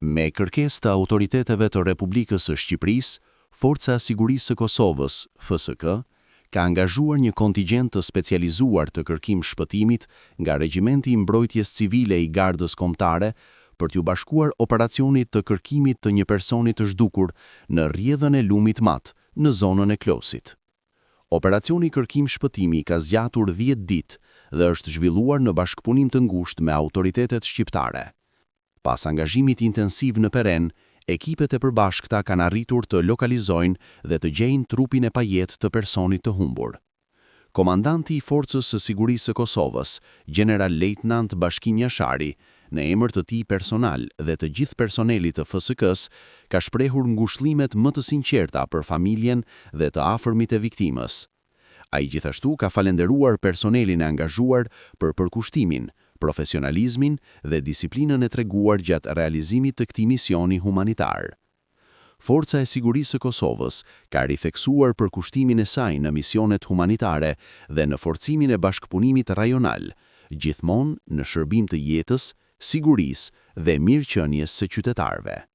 Me kërkesë të autoriteteve të Republikës së Shqipërisë, Forca e Sigurisë së Kosovës, FSK, ka angazhuar një kontingjent të specializuar të kërkim shpëtimit nga Regjimenti i Mbrojtjes Civile i Gardës Kombëtare për t'u bashkuar operacionit të kërkimit të një personi të zhdukur në rrjedhën e Lumit Mat, në zonën e Klosit. Operacioni kërkim shpëtimi ka zgjatur 10 ditë dhe është zhvilluar në bashkëpunim të ngushtë me autoritetet shqiptare. Pas angazhimit intensiv në terren, ekipet e përbashkëta kanë arritur të lokalizojnë dhe të gjejnë trupin e pajet të personit të humbur. Komandanti i Forcës së Sigurisë së Kosovës, General-Lejtnant Bashkim Jashari, në emër të tij personal dhe të gjithë personelit të FSK-s, ka shprehur ngushëllimet më të sinqerta për familjen dhe të afërmit e viktimës. Ai gjithashtu ka falenderuar personelin e angazhuar për përkushtimin, profesionalizmin dhe disiplinën e treguar gjatë realizimit të këtij misioni humanitar. Forca e Sigurisë së Kosovës ka ritheksuar përkushtimin e saj në misionet humanitare dhe në forcimin e bashkëpunimit rajonal, gjithmonë në shërbim të jetës, sigurisë dhe mirëqenies së qytetarëve.